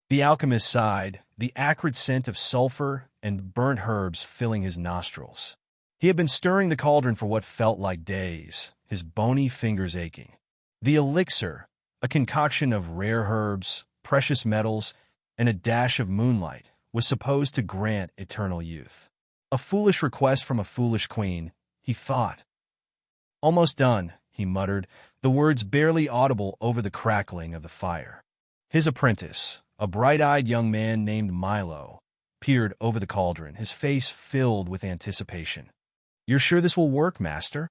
The alchemist sighed, the acrid scent of sulfur and burnt herbs filling his nostrils. He had been stirring the cauldron for what felt like days, his bony fingers aching. The elixir, a concoction of rare herbs, precious metals, and a dash of moonlight, was supposed to grant eternal youth. A foolish request from a foolish queen, he thought. Almost done, he muttered, the words barely audible over the crackling of the fire. His apprentice, a bright-eyed young man named Milo, peered over the cauldron, his face filled with anticipation. "You're sure this will work, master?"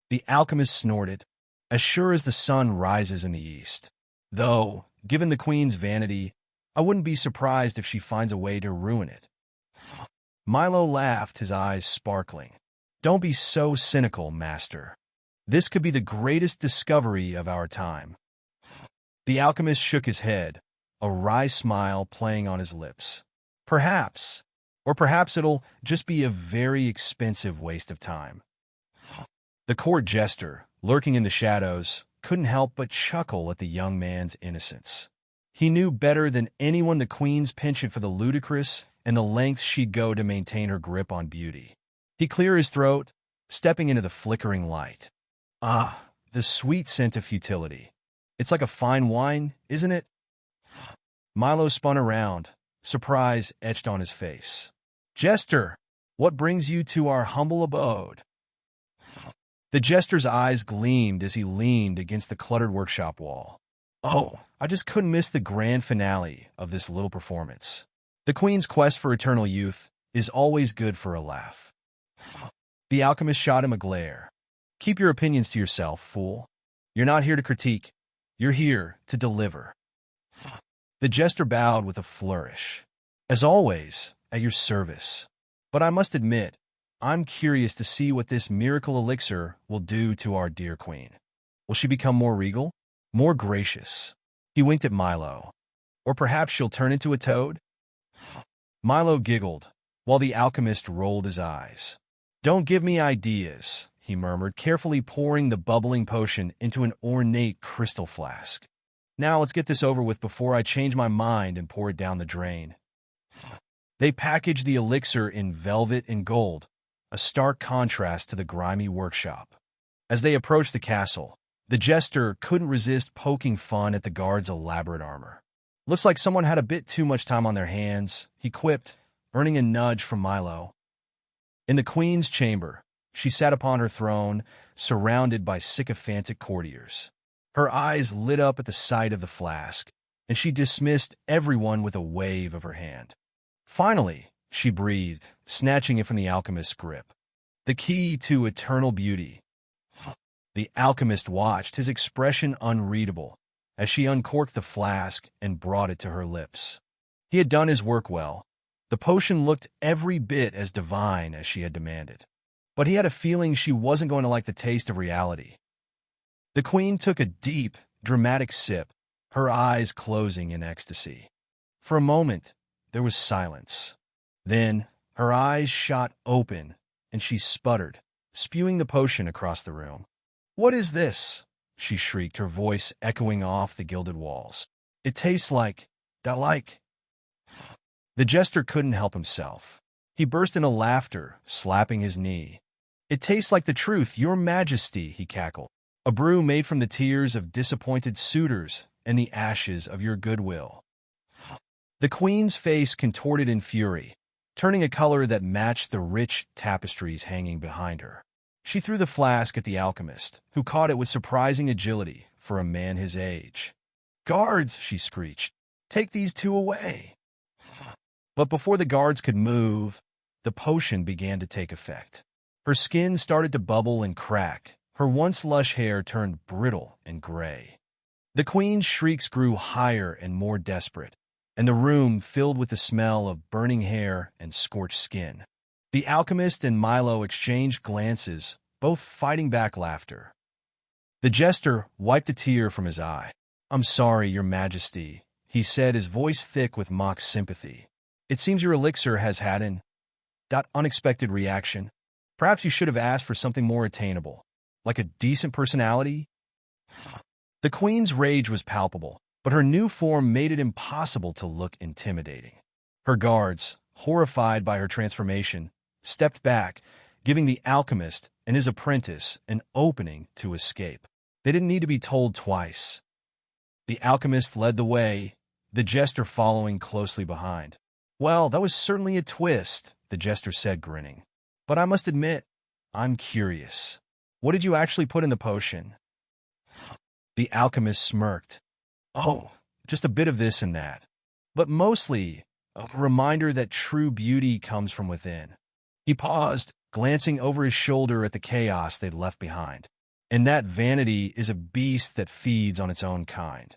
The alchemist snorted. "As sure as the sun rises in the east. Though, given the queen's vanity, I wouldn't be surprised if she finds a way to ruin it." Milo laughed, his eyes sparkling. "Don't be so cynical, master. This could be the greatest discovery of our time." The alchemist shook his head, a wry smile playing on his lips. "Perhaps. Or perhaps it'll just be a very expensive waste of time." The court jester, lurking in the shadows, couldn't help but chuckle at the young man's innocence. He knew better than anyone the queen's penchant for the ludicrous and the lengths she'd go to maintain her grip on beauty. He cleared his throat, stepping into the flickering light. Ah, the sweet scent of futility. It's like a fine wine, isn't it? Milo spun around, surprise etched on his face. "Jester, what brings you to our humble abode?" The jester's eyes gleamed as he leaned against the cluttered workshop wall. "Oh, I just couldn't miss the grand finale of this little performance. The queen's quest for eternal youth is always good for a laugh." The alchemist shot him a glare. "Keep your opinions to yourself, fool. You're not here to critique. You're here to deliver." The jester bowed with a flourish. "As always, at your service. But I must admit, I'm curious to see what this miracle elixir will do to our dear queen. Will she become more regal? More gracious?" He winked at Milo. "Or perhaps she'll turn into a toad?" Milo giggled, while the alchemist rolled his eyes. "Don't give me ideas," he murmured, carefully pouring the bubbling potion into an ornate crystal flask. "Now let's get this over with before I change my mind and pour it down the drain." They packaged the elixir in velvet and gold, a stark contrast to the grimy workshop. As they approached the castle, the jester couldn't resist poking fun at the guards' elaborate armor. "Looks like someone had a bit too much time on their hands," he quipped, earning a nudge from Milo. In the queen's chamber, she sat upon her throne, surrounded by sycophantic courtiers. Her eyes lit up at the sight of the flask, and she dismissed everyone with a wave of her hand. "Finally," she breathed, snatching it from the alchemist's grip. "The key to eternal beauty." The alchemist watched, his expression unreadable, as she uncorked the flask and brought it to her lips. He had done his work well. The potion looked every bit as divine as she had demanded. But he had a feeling she wasn't going to like the taste of reality. The queen took a deep, dramatic sip, her eyes closing in ecstasy. For a moment, there was silence. Then, her eyes shot open, and she sputtered, spewing the potion across the room. "What is this?" she shrieked, her voice echoing off the gilded walls. "It tastes like... The jester couldn't help himself. He burst into laughter, slapping his knee. "It tastes like the truth, your majesty," he cackled. "A brew made from the tears of disappointed suitors and the ashes of your goodwill." The queen's face contorted in fury, turning a color that matched the rich tapestries hanging behind her. She threw the flask at the alchemist, who caught it with surprising agility for a man his age. "Guards," she screeched, "take these two away." But before the guards could move, the potion began to take effect. Her skin started to bubble and crack, her once lush hair turned brittle and gray. The queen's shrieks grew higher and more desperate, and the room filled with the smell of burning hair and scorched skin. The alchemist and Milo exchanged glances, both fighting back laughter. The jester wiped a tear from his eye. "I'm sorry, your majesty," he said, his voice thick with mock sympathy. "It seems your elixir has had an unexpected reaction. Perhaps you should have asked for something more attainable, like a decent personality." The queen's rage was palpable, but her new form made it impossible to look intimidating. Her guards, horrified by her transformation, stepped back, giving the alchemist and his apprentice an opening to escape. They didn't need to be told twice. The alchemist led the way, the jester following closely behind. "Well, that was certainly a twist," the jester said, grinning. "But I must admit, I'm curious. What did you actually put in the potion?" The alchemist smirked. "Oh, just a bit of this and that. But mostly a reminder that true beauty comes from within." He paused, glancing over his shoulder at the chaos they'd left behind. "And that vanity is a beast that feeds on its own kind."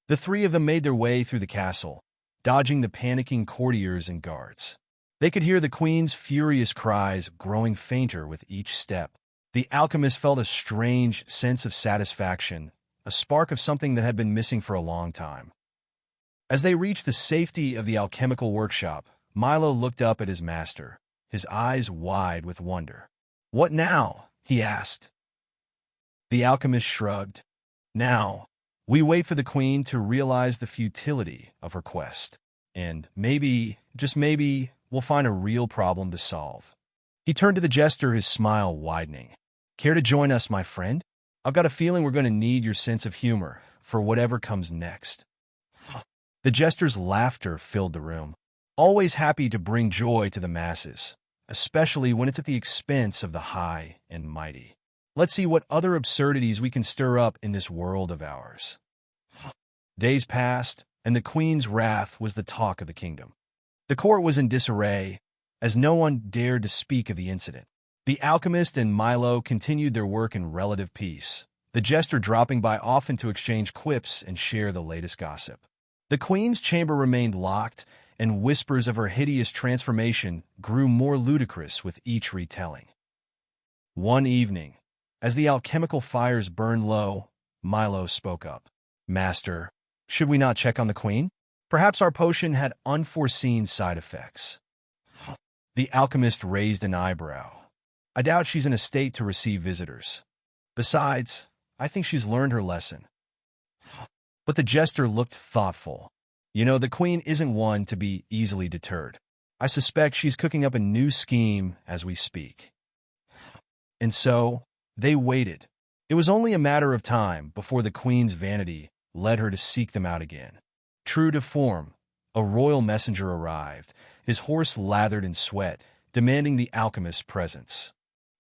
The three of them made their way through the castle, dodging the panicking courtiers and guards. They could hear the queen's furious cries growing fainter with each step. The alchemist felt a strange sense of satisfaction, a spark of something that had been missing for a long time. As they reached the safety of the alchemical workshop, Milo looked up at his master, his eyes wide with wonder. "What now?" he asked. The alchemist shrugged. "Now, we wait for the queen to realize the futility of her quest, and maybe, just maybe, we'll find a real problem to solve." He turned to the jester, his smile widening. "Care to join us, my friend? I've got a feeling we're going to need your sense of humor for whatever comes next." The jester's laughter filled the room, always happy to bring joy to the masses, especially when it's at the expense of the high and mighty. "Let's see what other absurdities we can stir up in this world of ours." Days passed, and the queen's wrath was the talk of the kingdom. The court was in disarray, as no one dared to speak of the incident. The alchemist and Milo continued their work in relative peace, the jester dropping by often to exchange quips and share the latest gossip. The queen's chamber remained locked, and whispers of her hideous transformation grew more ludicrous with each retelling. One evening, as the alchemical fires burned low, Milo spoke up. "Master, should we not check on the queen? Perhaps our potion had unforeseen side effects." The alchemist raised an eyebrow. "I doubt she's in a state to receive visitors. Besides, I think she's learned her lesson." But the jester looked thoughtful. "You know, the queen isn't one to be easily deterred. I suspect she's cooking up a new scheme as we speak." And so, they waited. It was only a matter of time before the queen's vanity led her to seek them out again. True to form, a royal messenger arrived, his horse lathered in sweat, demanding the alchemist's presence.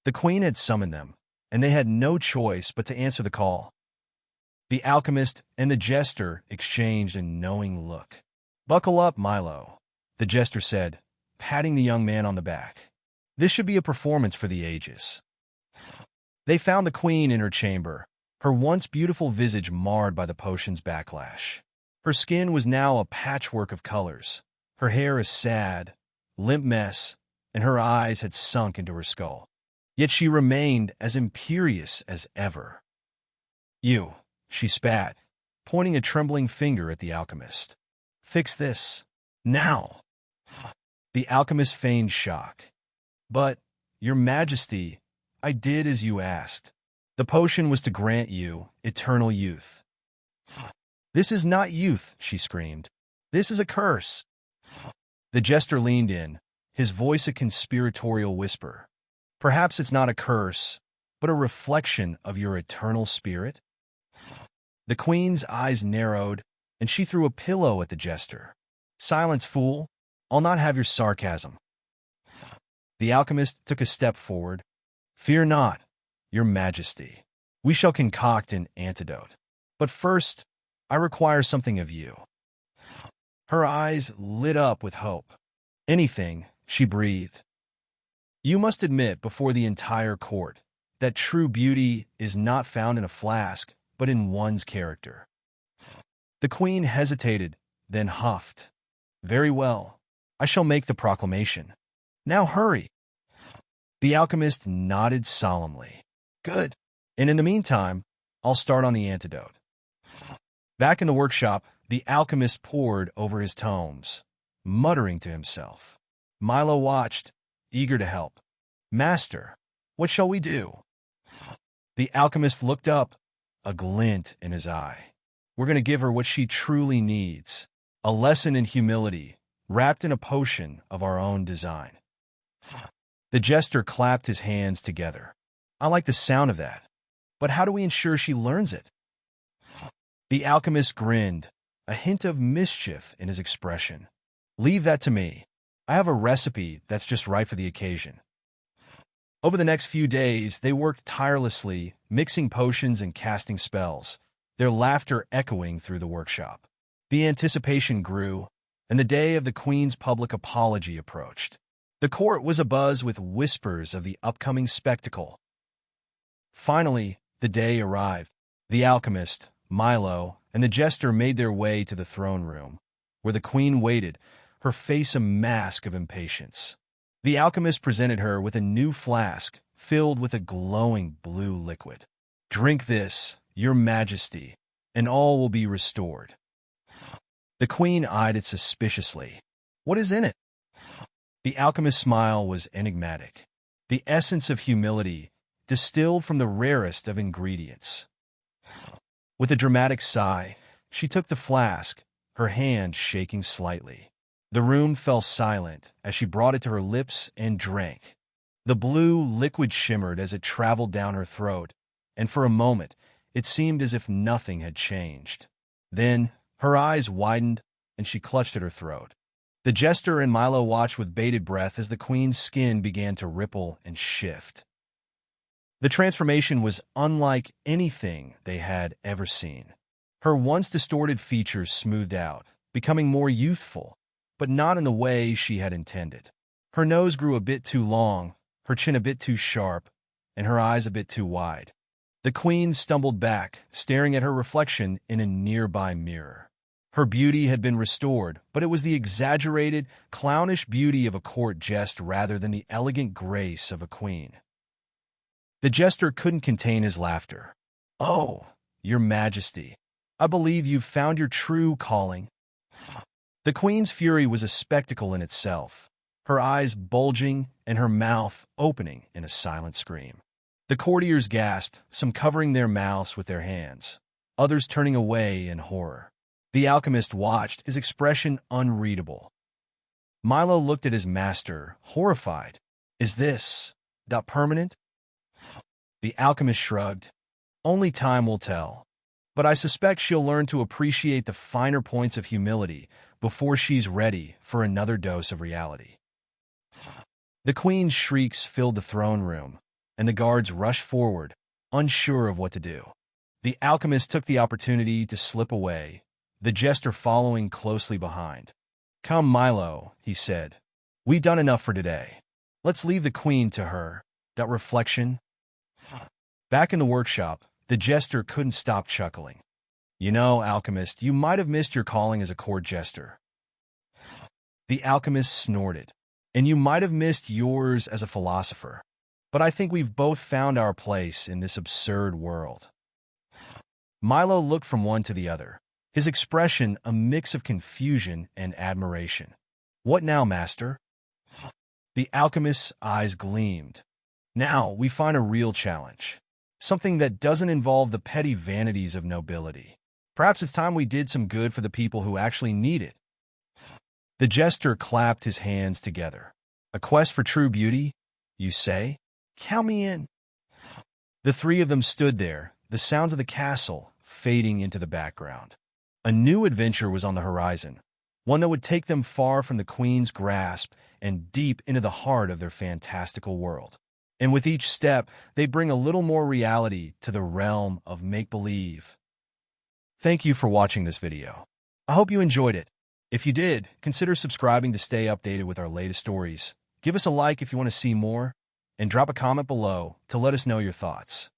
The queen had summoned them, and they had no choice but to answer the call. The alchemist and the jester exchanged a knowing look. "Buckle up, Milo," the jester said, patting the young man on the back. "This should be a performance for the ages." They found the queen in her chamber, her once beautiful visage marred by the potion's backlash. Her skin was now a patchwork of colors, her hair a sad, limp mess, and her eyes had sunk into her skull. Yet she remained as imperious as ever. "You," she spat, pointing a trembling finger at the alchemist. "Fix this. Now." The alchemist feigned shock. "But, Your Majesty, I did as you asked. The potion was to grant you eternal youth." "This is not youth," she screamed. "This is a curse." The jester leaned in, his voice a conspiratorial whisper. "Perhaps it's not a curse, but a reflection of your eternal spirit?" The queen's eyes narrowed, and she threw a pillow at the jester. "Silence, fool. I'll not have your sarcasm." The alchemist took a step forward. "Fear not, Your Majesty. We shall concoct an antidote. But first, I require something of you." Her eyes lit up with hope. "Anything," she breathed. "You must admit before the entire court that true beauty is not found in a flask, but in one's character." The queen hesitated, then huffed. "Very well. I shall make the proclamation. Now hurry." The alchemist nodded solemnly. "Good. And in the meantime, I'll start on the antidote." Back in the workshop, the alchemist pored over his tomes, muttering to himself. Milo watched, eager to help. "Master, what shall we do?" The alchemist looked up, a glint in his eye. We're going to give her what she truly needs, a lesson in humility, wrapped in a potion of our own design. The jester clapped his hands together. I like the sound of that. But how do we ensure she learns it? The alchemist grinned, a hint of mischief in his expression. Leave that to me. I have a recipe that's just right for the occasion. Over the next few days, they worked tirelessly, mixing potions and casting spells, their laughter echoing through the workshop. The anticipation grew, and the day of the Queen's public apology approached. The court was abuzz with whispers of the upcoming spectacle. Finally, the day arrived. The alchemist, Milo, and the jester made their way to the throne room, where the Queen waited, her face a mask of impatience. The alchemist presented her with a new flask filled with a glowing blue liquid. Drink this, your majesty, and all will be restored. The Queen eyed it suspiciously. What is in it? The alchemist's smile was enigmatic. The essence of humility, distilled from the rarest of ingredients. With a dramatic sigh, she took the flask, her hand shaking slightly. The room fell silent as she brought it to her lips and drank. The blue liquid shimmered as it traveled down her throat, and for a moment, it seemed as if nothing had changed. Then, her eyes widened, and she clutched at her throat. The jester and Milo watched with bated breath as the Queen's skin began to ripple and shift. The transformation was unlike anything they had ever seen. Her once distorted features smoothed out, becoming more youthful, but not in the way she had intended. Her nose grew a bit too long, her chin a bit too sharp, and her eyes a bit too wide. The Queen stumbled back, staring at her reflection in a nearby mirror. Her beauty had been restored, but it was the exaggerated, clownish beauty of a court jest rather than the elegant grace of a queen. The jester couldn't contain his laughter. "Oh, your majesty, I believe you've found your true calling." The Queen's fury was a spectacle in itself, her eyes bulging and her mouth opening in a silent scream. The courtiers gasped, some covering their mouths with their hands, others turning away in horror. The alchemist watched, his expression unreadable. Milo looked at his master, horrified. "Is this permanent?" The alchemist shrugged. "Only time will tell. But I suspect she'll learn to appreciate the finer points of humility before she's ready for another dose of reality." The Queen's shrieks filled the throne room, and the guards rushed forward, unsure of what to do. The alchemist took the opportunity to slip away, the jester following closely behind. "Come, Milo," he said. "We've done enough for today. Let's leave the Queen to her." Reflection. Back in the workshop, the jester couldn't stop chuckling. "You know, alchemist, you might have missed your calling as a court jester." The alchemist snorted. "And you might have missed yours as a philosopher. But I think we've both found our place in this absurd world." Milo looked from one to the other, his expression a mix of confusion and admiration. "What now, master?" The alchemist's eyes gleamed. "Now we find a real challenge. Something that doesn't involve the petty vanities of nobility. Perhaps it's time we did some good for the people who actually need it." The jester clapped his hands together. "A quest for true beauty, you say? Count me in." The three of them stood there, the sounds of the castle fading into the background. A new adventure was on the horizon, one that would take them far from the Queen's grasp and deep into the heart of their fantastical world. And with each step, they bring a little more reality to the realm of make-believe. Thank you for watching this video. I hope you enjoyed it. If you did, consider subscribing to stay updated with our latest stories. Give us a like if you want to see more, and drop a comment below to let us know your thoughts.